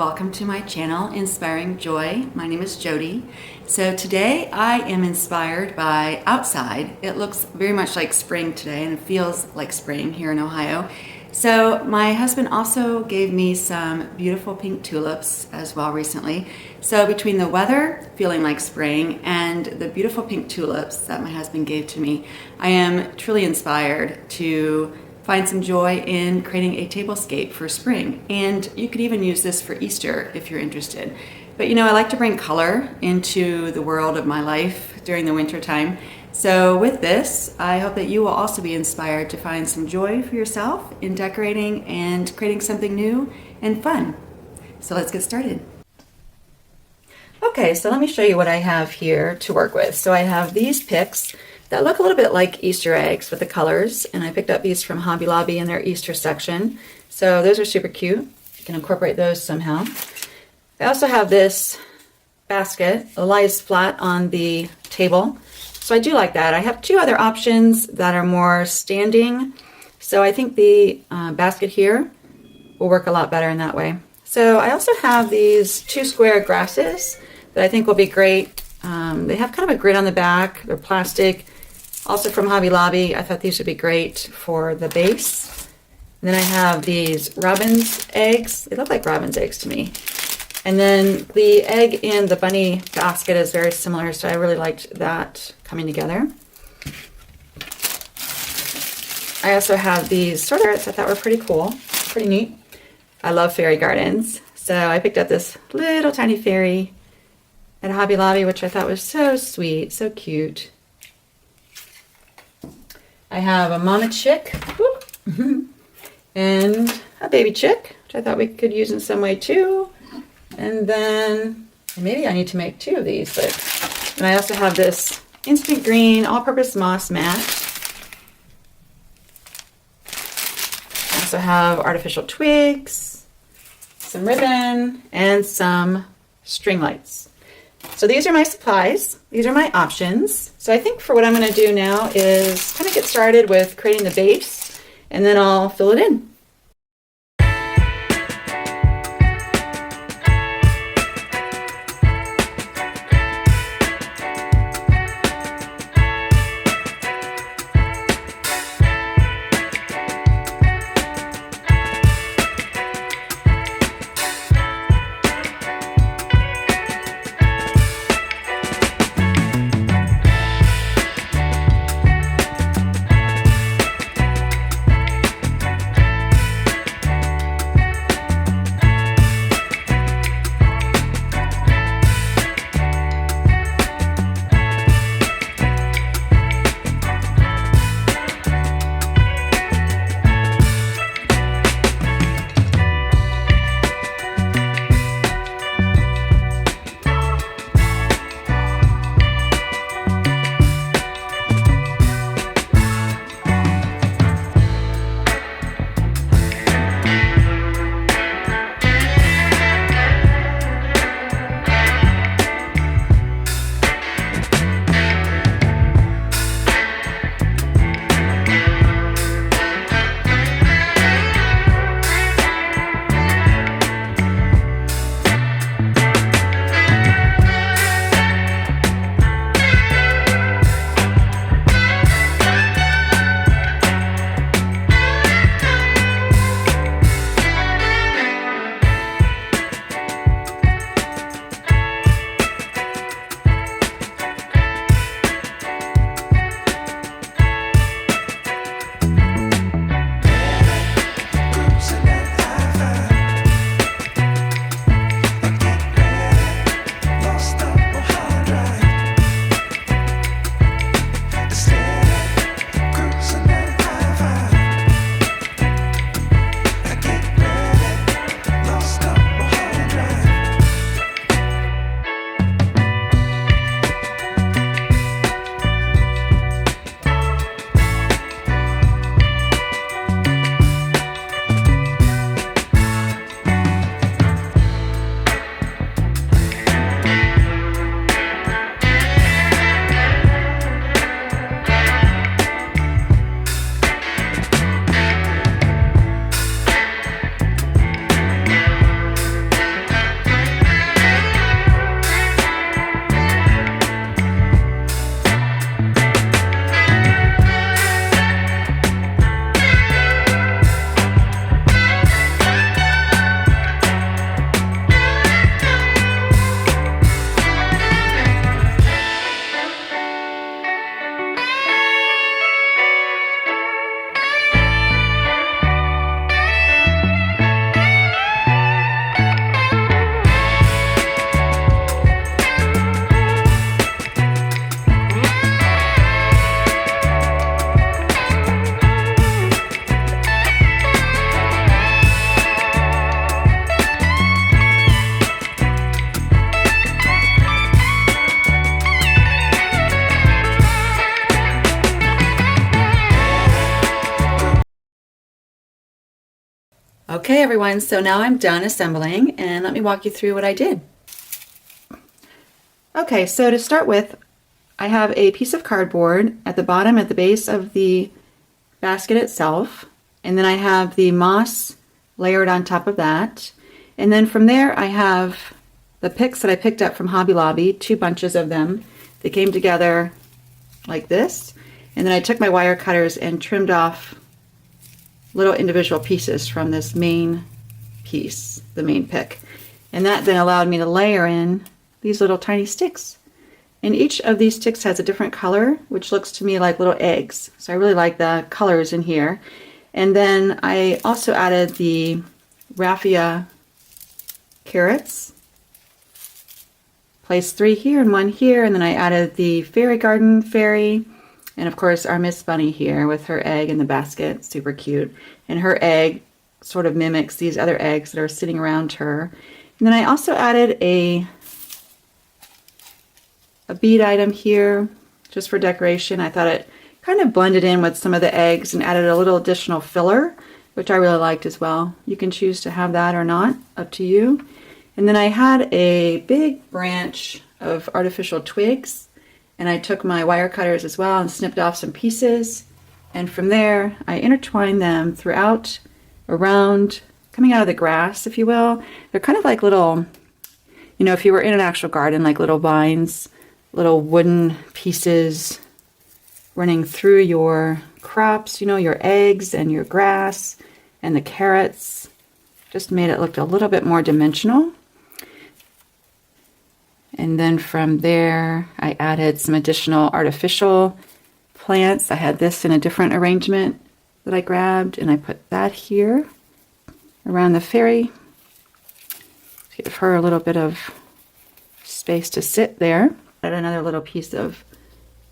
welcome to my channel, Inspiring Joy. My name is Jody. So today I am inspired by outside. It looks very much like spring today and it feels like spring here in Ohio. So my husband also gave me some beautiful pink tulips as well recently. So between the weather feeling like spring and the beautiful pink tulips that my husband gave to me, I am truly inspired to find some joy in creating a tablescape for spring. And you could even use this for Easter if you're interested. But you know, I like to bring color into the world of my life during the winter time. So with this, I hope that you will also be inspired to find some joy for yourself in decorating and creating something new and fun. So let's get started. Okay, so let me show you what I have here to work with. So I have these picks that look a little bit like Easter eggs with the colors, and I picked up these from Hobby Lobby in their Easter section. So those are super cute. You can incorporate those somehow. I also have this basket. It lies flat on the table, so I do like that. I have two other options that are more standing, so I think the basket here will work a lot better in that way. So I also have these two square grasses that I think will be great. They have kind of a grid on the back. They're plastic. Also from Hobby Lobby, I thought these would be great for the base. And then I have these robin's eggs. They look like robin's eggs to me. And then the egg in the bunny basket is very similar, so I really liked that coming together. I also have these sword carrots I thought were pretty cool, pretty neat. I love fairy gardens, so I picked up this little tiny fairy at Hobby Lobby, which I thought was so sweet, so cute. I have a mama chick and a baby chick, which I thought we could use in some way too. And then maybe I need to make two of these, and I also have this instant green all-purpose moss mat. I also have artificial twigs, some ribbon, and some string lights. So these are my supplies. These are my options. So I think for what I'm going to do now is kind of get started with creating the base, and then I'll fill it in. Okay everyone, so now I'm done assembling and let me walk you through what I did. Okay, so to start with, I have a piece of cardboard at the bottom at the base of the basket itself, and then I have the moss layered on top of that, and then from there I have the picks that I picked up from Hobby Lobby, 2 bunches of them. They came together like this, and then I took my wire cutters and trimmed off little individual pieces from this main piece, the main pick, and that then allowed me to layer in these little tiny sticks. And each of these sticks has a different color, which looks to me like little eggs. So I really like the colors in here. And then I also added the raffia carrots. Placed 3 here and 1 here, and then I added the fairy garden fairy, and of course our Miss Bunny here with her egg in the basket, super cute. And her egg sort of mimics these other eggs that are sitting around her. And then I also added a bead item here just for decoration. I thought it kind of blended in with some of the eggs and added a little additional filler, which I really liked as well. You can choose to have that or not, up to you. And then I had a big branch of artificial twigs, and I took my wire cutters as well and snipped off some pieces, and from there I intertwined them throughout, around, coming out of the grass, if you will. They're kind of like little, you know, if you were in an actual garden, like little vines, little wooden pieces running through your crops, you know, your eggs and your grass and the carrots. Just made it look a little bit more dimensional. And then from there, I added some additional artificial plants. I had this in a different arrangement that I grabbed, and I put that here around the fairy. Give her a little bit of space to sit there. Add another little piece of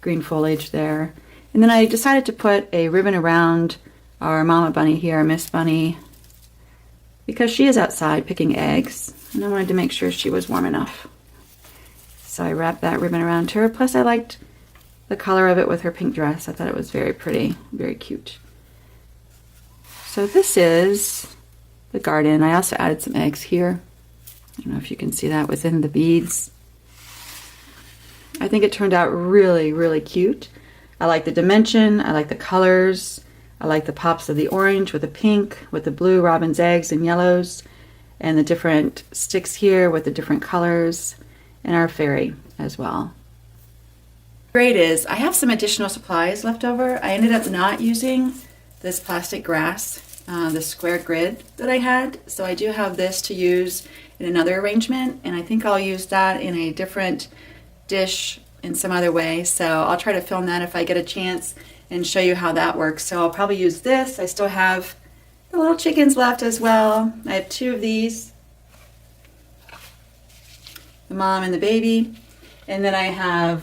green foliage there. And then I decided to put a ribbon around our mama bunny here, Miss Bunny, because she is outside picking eggs, and I wanted to make sure she was warm enough. So I wrapped that ribbon around her. Plus I liked the color of it with her pink dress. I thought it was very pretty, very cute. So this is the garden. I also added some eggs here. I don't know if you can see that within the beads. I think it turned out really, really cute. I like the dimension, I like the colors, I like the pops of the orange with the pink, with the blue robin's eggs and yellows, and the different sticks here with the different colors, and our fairy as well. Great is, I have some additional supplies left over. I ended up not using this plastic grass, the square grid that I had, so I do have this to use in another arrangement, and I think I'll use that in a different dish in some other way. So I'll try to film that if I get a chance and show you how that works. So I'll probably use this. I still have the little chickens left as well. I have 2 of these, the mom and the baby, and then I have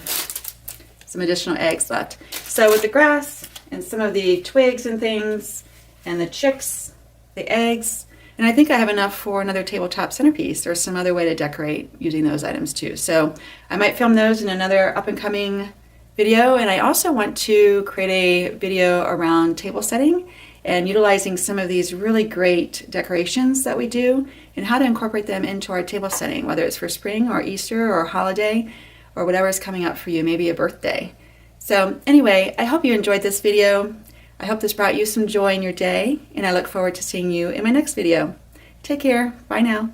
some additional eggs left. So with the grass and some of the twigs and things and the chicks, the eggs, and I think I have enough for another tabletop centerpiece or some other way to decorate using those items too. So I might film those in another up and coming video. And I also want to create a video around table setting and utilizing some of these really great decorations that we do and how to incorporate them into our table setting, whether it's for spring or Easter or holiday or whatever is coming up for you, maybe a birthday. So anyway, I hope you enjoyed this video. I hope this brought you some joy in your day, and I look forward to seeing you in my next video. Take care. Bye now.